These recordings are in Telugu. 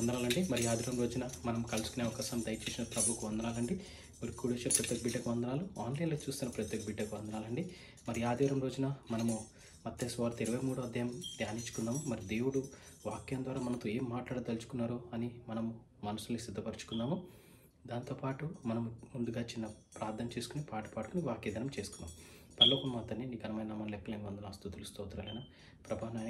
వందనాలండి. మరి ఆదివారం రోజున మనం కలుసుకునే అవకాశం దయచేసిన ప్రభువుకు వందనాలండి. మరి కూడి వచ్చే ప్రతి ఒక్క బిడ్డకు వందనాలు, ఆన్లైన్లో చూస్తున్న ప్రతి ఒక్క బిడ్డకు వందనాలండి. మరి ఆదివారం రోజున మనము మత్తయి సువార్త 23వ అధ్యాయం ధ్యానించుకుందాము. మరి దేవుడు వాక్యం ద్వారా మనతో ఏం మాట్లాడదలుచుకున్నారో అని మనం మనసుని సిద్ధపరచుకుందాము. దాంతోపాటు మనం ముందుగా చిన్న ప్రార్థన చేసుకుని పాట పాడుకుని వాక్యదానం చేసుకుందాం. పరలోకం మా తండ్రి, నీ ఘనమైన నామమునకు లెక్కలేని వందనాలు స్తుతులు స్తోత్రాలైనా ప్రభా. నాయన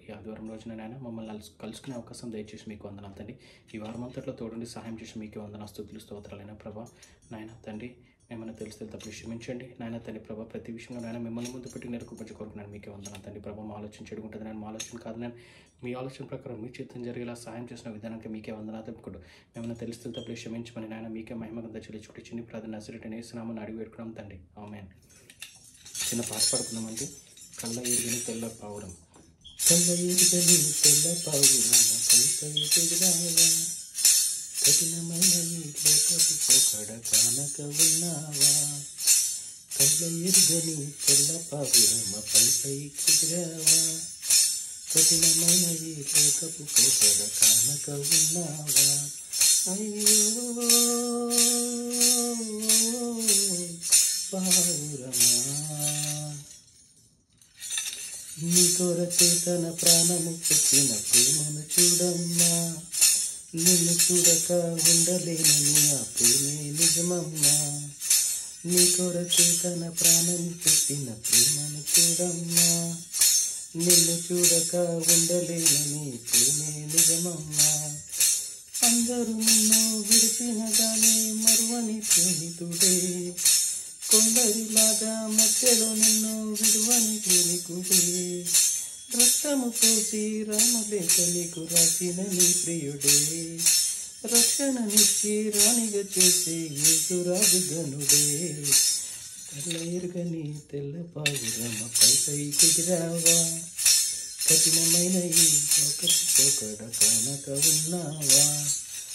ఈ ఆదివారం రోజున నాయన మమ్మల్ని కలుసుకునే అవకాశం దయచేసి మీకు వందనాలు తండ్రి. ఈ వారం అంతట్లో తోడుండి సహాయం చేసి మీకు వందనాలు స్తుతులు స్తోత్రాలైనా ప్రభా. నాయన తండ్రి, మిమ్మల్ని తెలిస్తే తప్పులు క్షమించండి నాయన తండ్రి ప్రభా. ప్రతి విషయంలో నాయన మిమ్మల్ని ముందు పెట్టి నెరకుపంచి కొరకు మీకే వందనాలు తండ్రి ప్రభా. మా ఆలోచన చెడుకుంటుంది నేను, మా ఆలోచన కాదు నేను, మీ ఆలోచన ప్రకారం మీ చిత్తం జరిగేలా సహాయం చేసిన విధానానికి మీకే వందనాలు తెలుపుకుంటూ మిమ్మల్ని తెలిస్తే తప్పులు క్షమించమని నాయన మీకే మహిమగంత చెల్లించుకుంటూ చిన్ని ప్రార్థన నజరేయుడైన యేసునామమున అడిగి పెట్టుకున్నాం తండ్రి, ఆమేన్. చిన్న పాట పాడుకుందామండి. కళ్ళ ఎరుగని తెల్ల పావురం, కళ్ళ ఎరుగని తెల్ల పావురం కైకైరావా, కఠినమైన ఈ లోకపు పోకడ కానక ఉన్నావా. కళ్ళ ఎరుగని తెల్ల పావురం పైకైరావా, కఠినమైన ఈ లోకపు పోకడ కానక ఉన్నావా. అయ్యో పావురమా, నీ కొరకే తన ప్రాణము పెట్టిన ప్రేమను చూడమ్మా. నిన్ను చూడక ఉండలేనని ఆ ప్రేమే నిజమమ్మా. నీ కొరకే తన ప్రాణము పెట్టిన ప్రేమను చూడమ్మా. నిన్ను చూడక ఉండలేనని ప్రేమే నిజమమ్మా. అందరూ నిన్ను విడిచిన గానీ మరువని స్నేహితుడే, కొందరిలాగా మధ్యలో నిన్ను విడువని ప్రేమికుడే. రక్తము పోసి రామలేఖ నీకు రాసిన నీ ప్రియుడే, రక్షణనిచ్చి రాణిగా చేసే యేసురాజు గనుడే. కళ్ళ ఎరుగని తెల్ల పావురమ పైకెగిరావా, కఠినమైన ఈ లోకపు పోకడ కానక ఉన్నావా.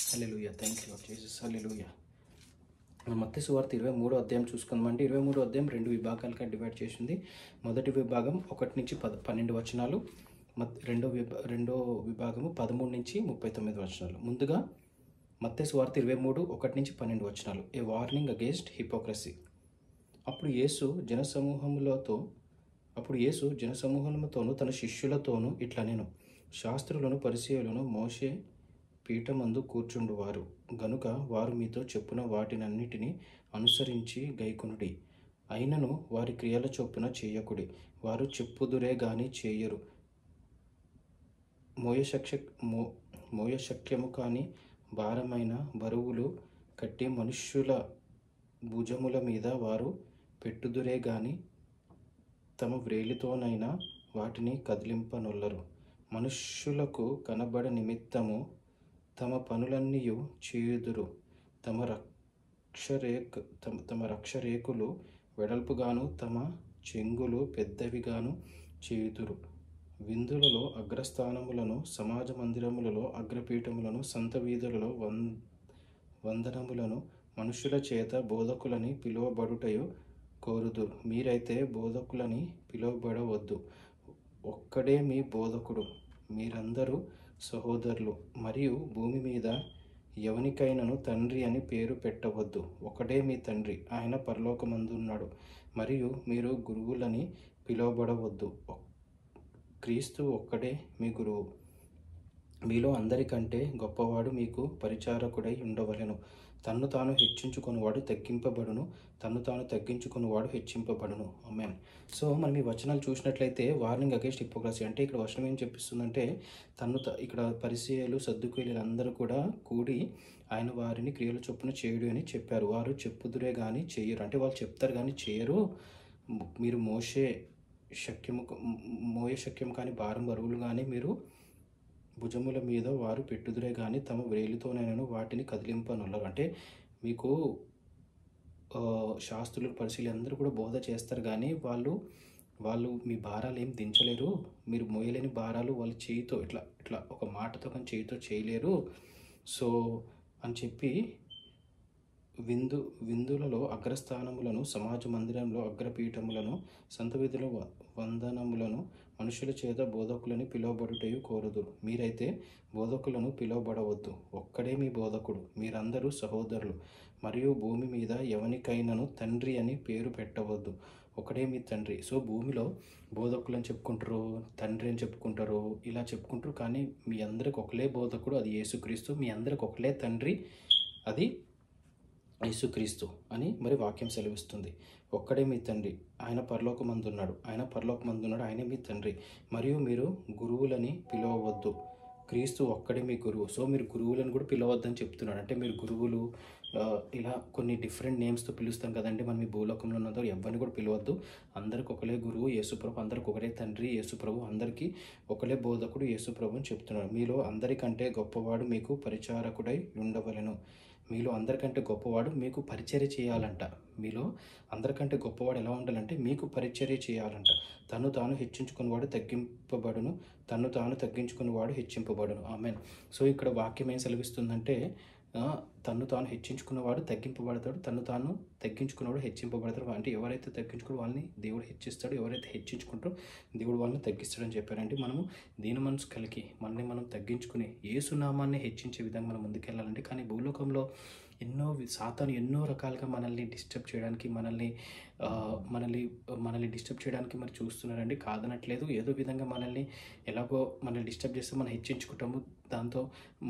Hallelujah. Thank you Jesus. Hallelujah. మనం మత్తయి సువార్త 23వ అధ్యాయం చూసుకుందామండి. 23వ అధ్యాయం 2 విభాగాలుగా డివైడ్ చేసింది. మొదటి విభాగం 1 నుంచి 12 వచనాలు, రెండో విభాగము 13 నుంచి 39 వచనాలు. ముందుగా మత్తయి సువార్త 23 1 నుంచి 12 వచనాలు. ఏ వార్నింగ్ అగేన్స్ట్ హిపోక్రసీ. అప్పుడు యేసు జనసమూహములతోనూ తన శిష్యులతోనూ ఇట్లా నేను, శాస్త్రులను పరిసయ్యులను మోషే పీఠమందు కూర్చుండువారు గనుక వారు మీతో చెప్పున వాటినన్నిటినీ అనుసరించి గైకొనుడి. అయినను వారి క్రియల చొప్పున చేయకుడి. వారు చెప్పుదురే గాని చేయరు. మోయశక్యము కాని భారమైన బరువులు కట్టి మనుష్యుల భుజముల మీద వారు పెట్టుదురే గాని తమ వ్రేలితోనైనా వాటిని కదిలింపనొల్లరు. మనుష్యులకు కనబడ నిమిత్తము తమ పనులన్నీయు చేయుదురు. తమ రక్షరేకులు వెడల్పుగాను తమ చెంగులు పెద్దవిగాను చేయుదురు. విందులలో అగ్రస్థానములను, సమాజ మందిరములలో అగ్రపీఠములను, సంత వీధులలో వందనములను, మనుష్యుల చేత బోధకులని పిలువబడుటయు కోరుదురు. మీరైతే బోధకులని పిలువబడవద్దు, ఒక్కడే మీ బోధకుడు. మీరందరూ సహోదరులు. మరియు భూమి మీద ఎవనికైనను తండ్రి అని పేరు పెట్టవద్దు, ఒకడే మీ తండ్రి, ఆయన పరలోకమందున్నాడు. మరియు మీరు గురువులని పిలువబడవద్దు, క్రీస్తు ఒక్కడే మీ గురువు. మీలో అందరికంటే గొప్పవాడు మీకు పరిచారకుడై ఉండవలెను. తన్ను తాను హెచ్చించుకునివాడు తగ్గింపబడును, తన్ను తాను తగ్గించుకునివాడు హెచ్చింపబడును. ఆమేన్. సో మనం ఈ వచనాలు చూసినట్లయితే వార్నింగ్ అగేన్స్ట్ హిపోక్రసీ అంటే ఇక్కడ వచనం ఏం చెప్పిస్తుందంటే, ఇక్కడ పరిసయ్యులు సద్దుకయ్యులు అందరూ కూడా కూడి ఆయన వారిని క్రియల చొప్పున చేయుడు అని చెప్పారు. వారు చెప్పుదురే కానీ చేయరు. అంటే వాళ్ళు చెప్తారు కానీ చేయరు. మీరు మోయ శక్యం కానీ భారం బరువులు కానీ మీరు భుజముల మీద వారు పెట్టుదురే కానీ తమ వ్రేలితోనైనను వాటిని కదిలింపనొల్లరు. అంటే మీకు శాస్త్రులు పరిశీలి అందరూ కూడా బోధ చేస్తారు కానీ వాళ్ళు మీ భారాలు ఏం దించలేరు. మీరు మోయలేని భారాలు వాళ్ళు చేయితో ఇట్లా ఒక మాటతో కానీ చేయితో చేయలేరు. సో అని చెప్పి విందులలో అగ్రస్థానములను, సమాజ మందిరంలో అగ్రపీఠములను, సంత వీధిలో వందనములను, మనుషుల చేత బోధకులని పిలువబడుటయు కోరుదురు. మీరైతే బోధకులను పిలువబడవద్దు, ఒక్కడే మీ బోధకుడు. మీరందరూ సహోదరులు. మరియు భూమి మీద ఎవనికైనాను తండ్రి అని పేరు పెట్టవద్దు, ఒకడే మీ తండ్రి. సో భూమిలో బోధకులు అని చెప్పుకుంటారు, తండ్రి అని చెప్పుకుంటారు, ఇలా చెప్పుకుంటారు. కానీ మీ అందరికి ఒకలే బోధకుడు, అది యేసుక్రీస్తు. మీ అందరికి ఒకలే తండ్రి, అది యేసుక్రీస్తు అని మరి వాక్యం సెలవిస్తుంది. ఒక్కడే మీ తండ్రి, ఆయన పరలోకమందున్నాడు, ఆయనే మీ తండ్రి. మరియు మీరు గురువులని పిలవవద్దు, క్రీస్తు ఒక్కడే మీ గురువు. సో మీరు గురువులను కూడా పిలవద్దని చెప్తున్నాడు. అంటే మీరు గురువులు ఇలా కొన్ని డిఫరెంట్ నేమ్స్తో పిలుస్తాం కదండి మనం ఈ భూలోకంలో ఉన్నదో. ఎవరిని కూడా పిలవద్దు, అందరికి ఒకలే గురువు యేసుప్రభు, అందరికి ఒకటే తండ్రి యేసుప్రభు, అందరికీ ఒకలే బోధకుడు యేసుప్రభు అని చెప్తున్నాడు. మీలో అందరికంటే గొప్పవాడు మీకు పరిచారకుడై ఉండవలెను. మీలో అందరికంటే గొప్పవాడు మీకు పరిచర్య చేయాలంట. మీలో అందరికంటే గొప్పవాడు ఎలా ఉండాలంటే మీకు పరిచర్య చేయాలంట. తను తాను హెచ్చించుకున్నవాడు తగ్గింపబడును, తను తాను తగ్గించుకున్నవాడు హెచ్చింపబడును. ఆమెన్. సో ఇక్కడ వాక్యం ఏం సెలవిస్తుందంటే తను తాను హెచ్చించుకున్నవాడు తగ్గింపబడతాడు, తను తాను తగ్గించుకున్నవాడు హెచ్చింపబడతాడు. అంటే ఎవరైతే తగ్గించుకుని వాళ్ళని దేవుడు హెచ్చిస్తాడు, ఎవరైతే హెచ్చించుకుంటారో దేవుడు వాళ్ళని తగ్గిస్తాడని చెప్పారంటే మనము దీని మనసు కలిగి మనల్ని మనం తగ్గించుకుని యేసునామాన్ని హెచ్చించే విధంగా మనం ముందుకెళ్ళాలంటే. కానీ భూలోకంలో సాతాను ఎన్నో రకాలుగా మనల్ని డిస్టర్బ్ చేయడానికి మనల్ని డిస్టర్బ్ చేయడానికి మరి చూస్తున్నారండి. కాదనట్లేదు. ఏదో విధంగా ఎలాగో మనల్ని డిస్టర్బ్ చేస్తే మనం హెచ్చించుకుంటాము, దాంతో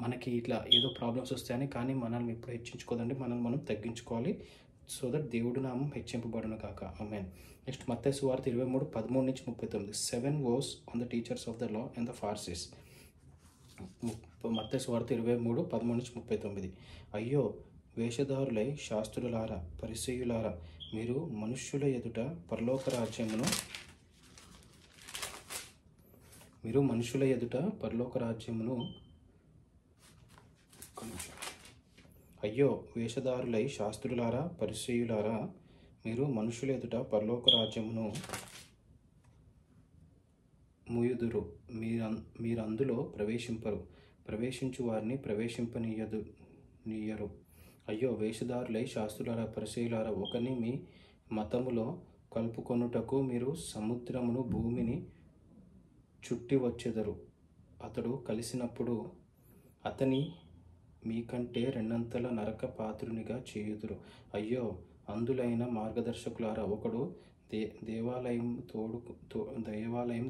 మనకి ఇట్లా ఏదో ప్రాబ్లమ్స్ వస్తాయని. కానీ మనల్ని ఎప్పుడు హెచ్చించుకోదండి, మనం తగ్గించుకోవాలి. సో దట్ దేవుడు నామం హెచ్చింపబడును కాక. ఆమేన్. నెక్స్ట్ మత్తయి సువార్త 23:13-39. 7 woes on the teachers of the law and the Pharisees. మత్తయి సువార్త 23:13-39. అయ్యో వేషధారులై శాస్త్రులారా, పరిసయ్యులారా, మీరు మనుష్యుల ఎదుట పరలోక రాజ్యమును అయ్యో వేషధారులై శాస్త్రులారా, పరిసయ్యులారా, మీరు మనుషుల ఎదుట పరలోక రాజ్యమును మూయుదురు, మీరందులో ప్రవేశింపరు, ప్రవేశించు వారిని ప్రవేశింపనీయరు. అయ్యో వేషధారులై శాస్త్రులారా, పరిసయ్యులారా, ఒకని మీ మతములో కలుపుకొనుటకు మీరు సముద్రమును భూమిని చుట్టి వచ్చెదరు. అతడు కలిసినప్పుడు అతని మీకంటే రెండంతల నరక పాత్రునిగా చేయుదురు. అయ్యో అందులైన మార్గదర్శకులారా, ఒకడు దేవాలయం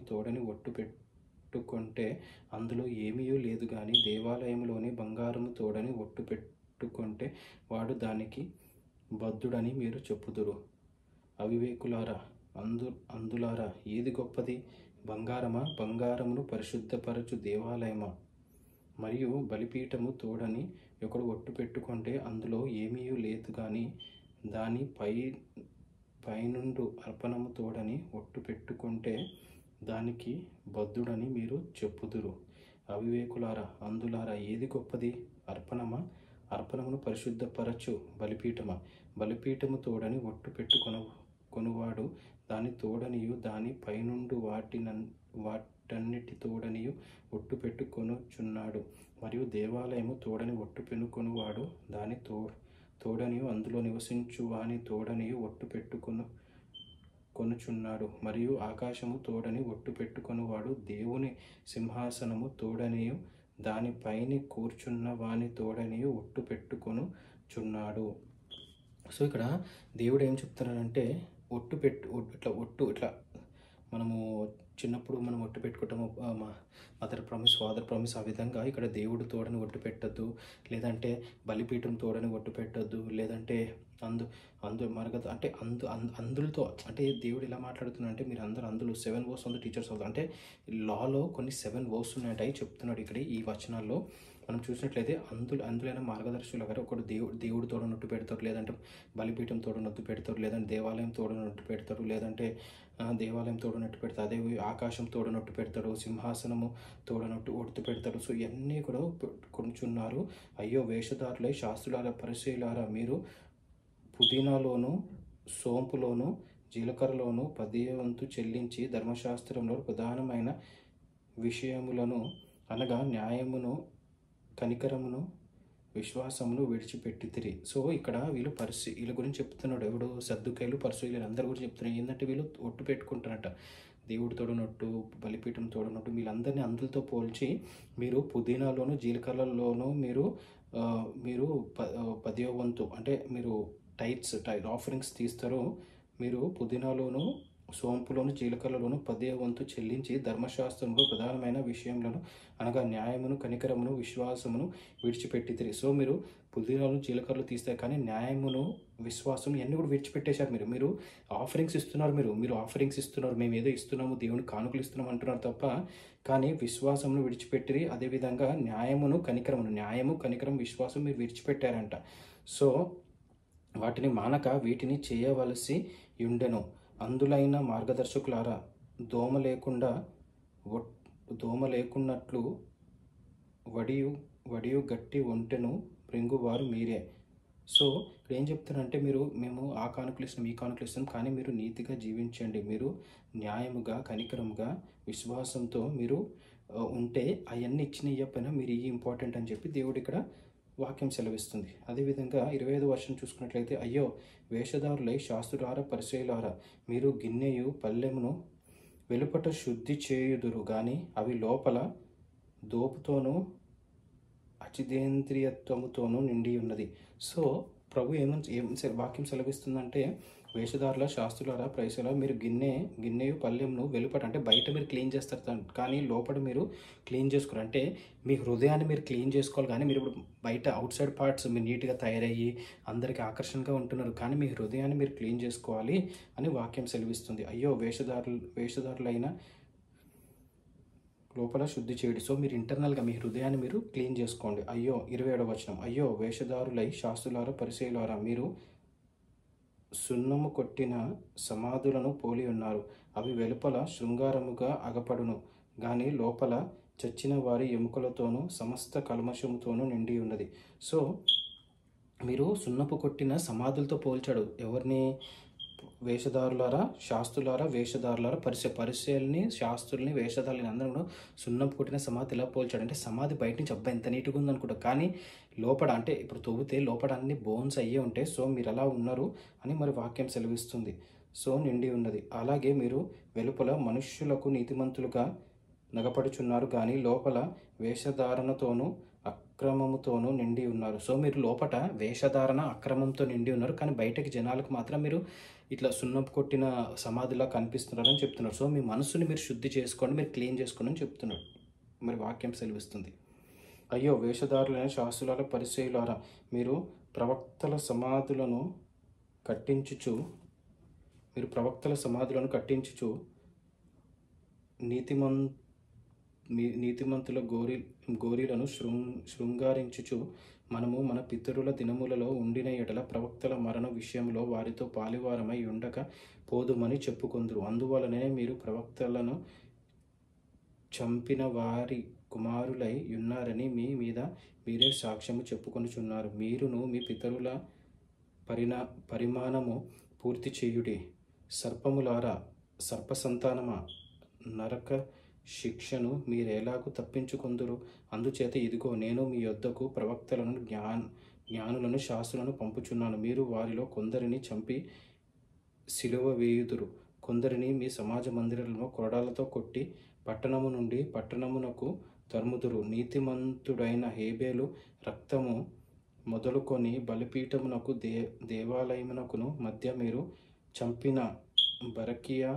తోడని ఒట్టు పెట్టుకుంటే అందులో ఏమీ లేదు కానీ దేవాలయంలోని బంగారము తోడని ఒట్టు పెట్టుకుంటే వాడు దానికి బద్ధుడని మీరు చెప్పుదురు. అవివేకులారా, అందులారా, ఏది గొప్పది? బంగారమా? బంగారమును పరిశుద్ధపరచు దేవాలయమా? మరియు బలిపీఠము తోడని ఒకడు ఒట్టు పెట్టుకుంటే అందులో ఏమీ లేదు కానీ దాని పైనుండు అర్పణము తోడని ఒట్టు పెట్టుకుంటే దానికి బద్ధుడని మీరు చెప్పుదురు. అవివేకులారా, అందులారా, ఏది గొప్పది? అర్పణమా? అర్పణమును పరిశుద్ధపరచు బలిపీఠమా? బలిపీఠము తోడని ఒట్టు పెట్టుకొనువాడు దాని తోడనియు దాని పైనుండు వాటన్నిటి తోడనియు ఒట్టు పెట్టుకొనుచున్నాడు. మరియు దేవాలయము తోడని ఒట్టు పెట్టుకొనువాడు దాని తోడనియు అందులో నివసించు వాని తోడనియు ఒట్టు పెట్టుకొనుచున్నాడు. మరియు ఆకాశము తోడని ఒట్టు పెట్టుకొనువాడు దేవుని సింహాసనము తోడనియు దానిపైన కూర్చున్న వాని తోడనియు ఒట్టు పెట్టుకొనుచున్నాడు. సో ఇక్కడ దేవుడు ఏం చెప్తున్నాడంటే ఇట్లా మనము చిన్నప్పుడు మనం ఒట్టు పెట్టుకుంటాము, మదర్ ప్రామిస్, ఫాదర్ ప్రామిస్, ఆ విధంగా ఇక్కడ దేవుడు తోడని ఒట్టు పెట్టద్దు, లేదంటే బలిపీఠం తోడని ఒట్టు పెట్టద్దు, లేదంటే అందులతో అంటే దేవుడు ఎలా మాట్లాడుతున్నా అంటే మీరు అందులు 7 woes on the teachers of అంటే లాలో కొన్ని 7 woes ఉన్నాయంటాయి చెప్తున్నాడు ఇక్కడ ఈ వచనాల్లో. మనం చూసినట్లయితే అందులైన మార్గదర్శులు గారు ఒకడు దేవుడు తోడనొట్టు పెడతారు, లేదంటే బలిపీఠం తోడనొట్టు పెడతారు, లేదంటే దేవాలయం తోడనొట్టు పెడతారు, లేదంటే దేవాలయం తోడనొట్టు పెడతారు, అదే ఆకాశం తోడనొట్టు పెడతాడు, సింహాసనము తోడనొట్టు ఒట్టు పెడతాడు. సో ఇవన్నీ కూడా కొనుచున్నారు. అయ్యో వేషధారులై శాస్త్రులారా, పరిసయ్యులారా, మీరు పుదీనాలోను సోంపులోను జీలకర్రలోను 10వ వంతు చెల్లించి ధర్మశాస్త్రంలో ప్రధానమైన విషయములను అనగా న్యాయమును, కనికరమును, విశ్వాసమును విడిచిపెట్టితిరి. సో ఇక్కడ వీళ్ళ గురించి చెప్తున్నాడు. ఎవడు? సద్దుకాయలు, పరిసయ్యులు అందరూ కూడా చెప్తున్నారు ఏంటంటే వీళ్ళు ఒట్టు పెట్టుకుంటారట, దేవుడు తోడునట్టు, బలిపీఠం తోడునట్టు వీళ్ళందరినీ అందులతో పోల్చి మీరు పుదీనాలోను జీలకర్రలోను మీరు 10వ వంతు అంటే మీరు ఆఫరింగ్స్ తీస్తారో మీరు పుదీనాలోను సోంపులోను జీలకర్రలోను 10వ వంతు చెల్లించి ధర్మశాస్త్రంలో ప్రధానమైన విషయములను అనగా న్యాయమును కనికరమును విశ్వాసమును విడిచిపెట్టితిరి. సో మీరు పుదీనాలు జీలకర్రలు తీస్తారు కానీ న్యాయమును విశ్వాసం ఇవన్నీ కూడా విడిచిపెట్టేశారు. మీరు ఆఫరింగ్స్ ఇస్తున్నారు, మీరు ఆఫరింగ్స్ ఇస్తున్నారు, మేము ఏదో ఇస్తున్నాము, దేవుని కానుకలు ఇస్తున్నాం అంటున్నారు తప్ప కానీ విశ్వాసమును విడిచిపెట్టిరి. అదేవిధంగా న్యాయము కనికరం విశ్వాసం మీరు విడిచిపెట్టారంట. సో వాటిని మానక వీటిని చేయవలసి ఉండెను. అందులైన మార్గదర్శకులారా, దోమ లేకున్నట్లు వడియు గట్టి ఒంటెను మృంగువారు మీరే. సో ఇక్కడ ఏం చెప్తారంటే మేము ఆ కానుకలు ఇస్తాం, ఈ కానుకలు ఇస్తాం, కానీ మీరు నీతిగా జీవించండి, మీరు న్యాయముగా కనికరముగా విశ్వాసంతో మీరు ఉంటే అవన్నీ ఇవ్వకపోయినా మీరు ఈ ఇంపార్టెంట్ అని చెప్పి దేవుడు ఇక్కడ వాక్యం సెలవిస్తుంది. అదేవిధంగా 25వ వర్షం చూసుకున్నట్లయితే, అయ్యో వేషధారులై శాస్త్రులారా పరిసయ్యులారా, మీరు గిన్నెయు పల్లెమును వెలుపట శుద్ధి చేయుదురు కానీ అవి లోపల దోపుతోనూ అచిదేంద్రియత్వముతోనూ నిండి ఉన్నది. సో ప్రభు వాక్యం సెలవిస్తుందంటే, వేషధారుల శాస్త్రులారా పరిసయ్యులారా, మీరు గిన్నెయు పల్లెమును వెలుపట అంటే బయట మీరు క్లీన్ చేస్తారు కానీ లోపల మీరు క్లీన్ చేసుకోరు. అంటే మీ హృదయాన్ని మీరు క్లీన్ చేసుకోవాలి కానీ మీరు ఇప్పుడు బయట అవుట్ సైడ్ పార్ట్స్ మీరు నీట్గా తయారయ్యి అందరికీ ఆకర్షణగా ఉంటున్నారు కానీ మీ హృదయాన్ని మీరు క్లీన్ చేసుకోవాలి అని వాక్యం సెలవిస్తుంది. అయ్యో వేషధారులైన లోపల శుద్ధి చేయడు. సో మీరు ఇంటర్నల్గా మీ హృదయాన్ని మీరు క్లీన్ చేసుకోండి. అయ్యో 27వ వచనం, అయ్యో వేషధారులై శాస్త్రులారా పరిసయ్యులారా, మీరు సున్నము కొట్టిన సమాధులను పోలి ఉన్నారు. అవి వెలుపల శృంగారముగా అగపడును కానీ లోపల చచ్చిన వారి ఎముకలతోనూ సమస్త కల్మషముతోనూ నిండి ఉన్నది. సో మీరు సున్నపు కొట్టిన సమాధులతో పోల్చాడు ఎవరిని? వేషధారులారా వేషధారులారా పరిసయ్యుల్ని శాస్త్రుల్ని వేషధారులని అందరూ కూడా సున్నపు కొట్టిన సమాధి ఎలా పోల్చాడు అంటే సమాధి బయట నుంచి అబ్బాయి ఎంత నీట్గా ఉందనుకుంటా కానీ లోపల అంటే ఇప్పుడు తవ్వితే లోపల అన్ని బోన్స్ అయ్యే ఉంటాయి. సో మీరు ఎలా ఉన్నారు అని మరి వాక్యం సెలవిస్తుంది. సో నిండి ఉన్నది. అలాగే మీరు వెలుపల మనుష్యులకు నీతిమంతులుగా నగపడుచున్నారు కానీ లోపల వేషధారణతోనూ అక్రమముతోనూ నిండి ఉన్నారు. సో మీరు లోపల వేషధారణ అక్రమంతో నిండి ఉన్నారు కానీ బయటకి జనాలకు మాత్రం మీరు ఇట్లా సున్నపు కొట్టిన సమాధిలా కనిపిస్తున్నారని చెప్తున్నారు. సో మీ మనసుని మీరు శుద్ధి చేసుకోండి, మీరు క్లీన్ చేసుకోండి అని చెప్తున్నాడు మరి వాక్యం సెలవిస్తుంది. అయ్యో వేషధారులైన శాస్త్రులారా పరిసయ్యులారా, మీరు ప్రవక్తల సమాధులను కట్టించుచు నీతిమంతుల గోరీలను శృంగారించుచు మనము మన పితరుల దినములలో ఉండిన ఎడల ప్రవక్తల మరణ విషయంలో వారితో పాలివారమై ఉండక పోదుమని చెప్పుకొందురు. అందువలనే మీరు ప్రవక్తలను చంపిన వారి కుమారులై ఉన్నారని మీ మీద మీరే సాక్ష్యము చెప్పుకొనుచున్నారు. మీరును మీ పితరుల పరిమాణము పూర్తి చేయుడి. సర్పములారా, సర్ప సంతానమా, నరక శిక్షను మీరెలాగూ తప్పించుకొందురు? అందుచేత ఇదిగో నేను మీ యొద్దకు ప్రవక్తలను జ్ఞానులను శాస్త్రులను పంపుచున్నాను. మీరు వారిలో కొందరిని చంపి సిలువ వేయుదురు, కొందరిని మీ సమాజ మందిరాలను కొరడాలతో కొట్టి పట్టణము నుండి పట్టణమునకు తరుముదురు. నీతిమంతుడైన హేబేలు రక్తము మొదలుకొని బలిపీఠమునకు దేవాలయమునకును మధ్య మీరు చంపిన బరకియా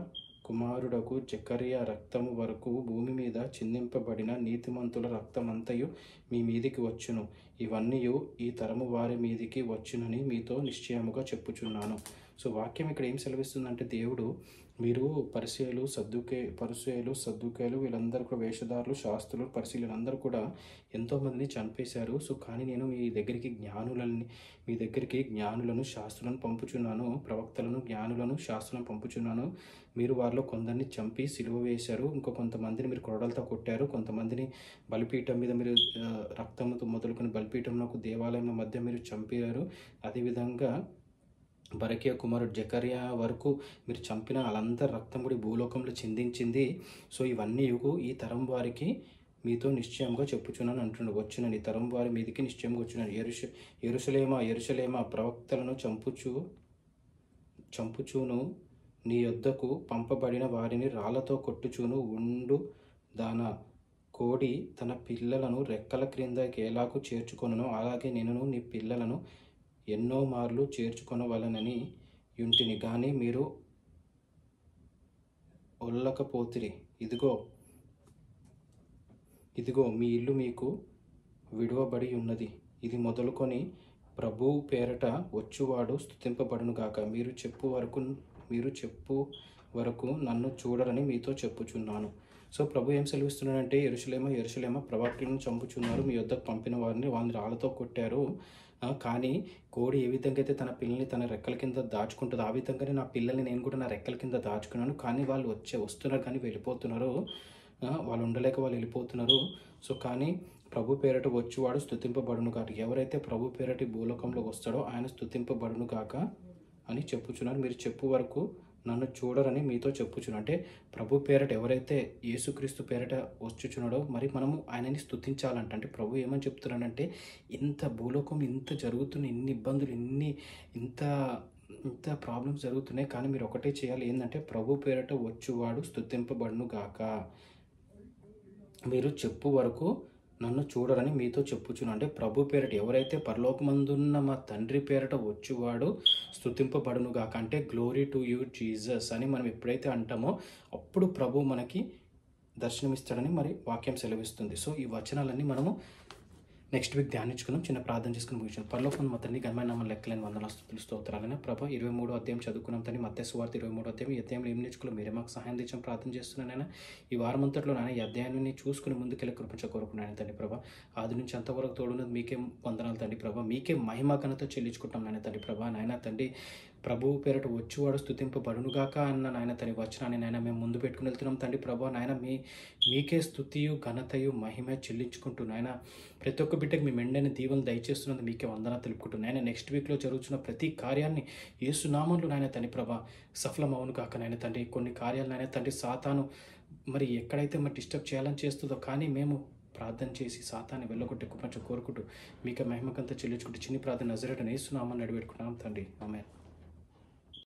కుమారుడకు జకరియా రక్తము వరకు భూమి మీద చిందింపబడిన నీతిమంతుల రక్తమంతయు మీ మీదికి వచ్చును. ఇవన్నీ ఈ తరము వారి మీదికి వచ్చునని మీతో నిశ్చయముగా చెప్పుచున్నాను. సో వాక్యం ఇక్కడ ఏం సెలవిస్తుందంటే దేవుడు మీరు పరిసయ్యులు సద్దుకాయలు వీళ్ళందరూ కూడా వేషధారులు శాస్త్రులు పరిశీలన అందరూ కూడా ఎంతోమందిని చంపేశారు. సో కానీ నేను మీ దగ్గరికి జ్ఞానులను శాస్త్రులను పంపుచున్నాను, ప్రవక్తలను జ్ఞానులను శాస్త్రులను పంపుచున్నాను. మీరు వారిలో కొందరిని చంపి సిలువ వేశారు, కొంతమందిని మీరు కొరడలతో కొట్టారు, కొంతమందిని బలిపీఠం మీద మీరు రక్తంతో మొదలుకొని బలిపీఠంలో దేవాలయం మధ్య మీరు చంపారు. అదేవిధంగా బరకియా కుమారుడు జకరియా వరకు మీరు చంపిన వాళ్ళందరి రక్తం కూడా భూలోకంలో చిందించింది. సో ఇవన్నీ ఈ తరం వారికి మీతో నిశ్చయంగా చెప్పుచున్నాను అంటున్నాడు. వచ్చునని ఈ తరం వారి మీదకి నిశ్చయంగా వచ్చున్నాను. యెరూషలేమా ప్రవక్తలను చంపుచూను నీ యొద్దకు పంపబడిన వారిని రాళ్లతో కొట్టుచూను ఉండు దానా. కోడి తన పిల్లలను రెక్కల క్రింద ఎలాగూ చేర్చుకొనునో అలాగే నేను నీ పిల్లలను ఎన్నో మార్లు చేర్చుకొనవలెనని యుంటిని గాని మీరు ఒల్లకపోతిరి. ఇదిగో మీ ఇల్లు మీకు విడువబడి ఉన్నది. ఇది మొదలుకొని ప్రభువు పేరట వచ్చువాడు స్తుతింపబడునుగాక. మీరు చెప్పు వరకు నన్ను చూడరని మీతో చెప్పుచున్నాను. సో ప్రభు ఏం సెలవిస్తున్నాడంటే, యెరూషలేమ ప్రవక్తలను చంపుచున్నారు, మీ యొద్దకు పంపిన వారిని రాళ్ళతో కొట్టారు. కానీ కోడి ఏ విధంగా అయితే తన పిల్లల్ని తన రెక్కల కింద దాచుకుంటుందో, ఆ విధంగానే నా పిల్లల్ని నేను కూడా నా రెక్కల కింద దాచుకున్నాను. కానీ వాళ్ళు వస్తున్నారు కానీ వెళ్ళిపోతున్నారు. వాళ్ళు ఉండలేక వాళ్ళు వెళ్ళిపోతున్నారు. సో కానీ ప్రభు పేరట వచ్చువాడు స్తుతింపబడును కాక. ఎవరైతే ప్రభు పేరటి భూలోకంలోకి వస్తాడో ఆయన స్తుతింపబడును కాక అని చెప్పుచున్నారు. మీరు చెప్పు వరకు నన్ను చూడరని మీతో చెప్పుచున్నాను. అంటే ప్రభు పేరట ఎవరైతే యేసుక్రీస్తు పేరట వచ్చుచున్నాడో మరి మనము ఆయనని స్తుతించాలంట. అంటే ప్రభు ఏమని చెప్తున్నాడంటే, ఇంత భూలోకం ఇంత జరుగుతున్న ఇన్ని ఇబ్బందులు ఇంత ప్రాబ్లమ్స్ జరుగుతున్నాయి, కానీ మీరు ఒకటే చేయాలి. ఏంటంటే ప్రభు పేరట వచ్చువాడు స్తుతింపబడును గాక. మీరు చెప్పు వరకు నన్ను చూడరని మీతో చెప్పుచున్నాను. అంటే ప్రభు పేరట ఎవరైతే పరలోకమందున్న మా తండ్రి పేరట వచ్చువాడు స్తుతింపబడును గాక. అంటే గ్లోరీ టు యూ జీసస్ అని మనం ఎప్పుడైతే అంటామో అప్పుడు ప్రభు మనకి దర్శనమిస్తాడని మరి వాక్యం సెలవిస్తుంది. సో ఈ వచనాలన్నీ మనము నెక్స్ట్ వీక్ ధ్యానించుకుందాం. చిన్న ప్రార్థన చేసుకుని ముగించాం. పరలోకం మా తండ్రి ఘనమైన నామమున లెక్కలేని వందనాలు స్తుతులు స్తోత్రాలైనా ప్రభా 23వ అధ్యాయం చదువుకున్నాం తండ్రి. మత్తయి సువార్త 23వ అధ్యాయం. ఈ అధ్యాయంలో ఏం నేర్చుకోవాలి మీరే మాకు సహాయం తెచ్చాం ప్రార్థన చేస్తున్నానైనా. ఈ వారం అంతట్లో నాయన ఈ అధ్యాయాన్ని చూసుకుని ముందుకెళ్ళి కృపించకోరుకున్నాను తండ్రి ప్రభా. ఆది నుంచి అంతవరకు తోడున్నది మీకే వందనాలు తండ్రి ప్రభా. మీకే మహిమ ఘనత చెల్లించుకుంటాం నాయన తండ్రి ప్రభా. నాయన తండ్రి ప్రభువు పేరట వచ్చువాడు స్తుతింపబడునుగాక అన్న నాయన తండ్రి వచనాన్ని నాయన మేము ముందు పెట్టుకుని వెళ్తున్నాం తండ్రి ప్రభా. నాయన మీకే స్తుతియు ఘనతయు మహిమ చెల్లించుకుంటూ నాయన ప్రతి ఒక్క బిడ్డకు మీ మెండైన దీవెనలు దయచేస్తున్నది మీకే వందనాలు తెలుపుకుంటున్నాను. నాయన నెక్స్ట్ వీక్లో జరుగుతున్న ప్రతి కార్యాన్ని యేసు నామములో నాయన తండ్రి ప్రభా సఫలమవును కాక నాయన తండ్రి. కొన్ని కార్యాలు నాయన తండ్రి సాతాను మరి ఎక్కడైతే మరి డిస్టర్బ్ చేయాలని చేస్తుందో, కానీ మేము ప్రార్థన చేసి సాతాన్ని వెళ్ళగొట్టి కొంచెం కోరుకుంటూ మీకే మహిమకంతా చెల్లించుకుంటూ చిన్ని ప్రార్థన నజరేయుడైన యేసు నామమున నడిపెట్టుకున్నాం తండ్రి. ఆమేన్.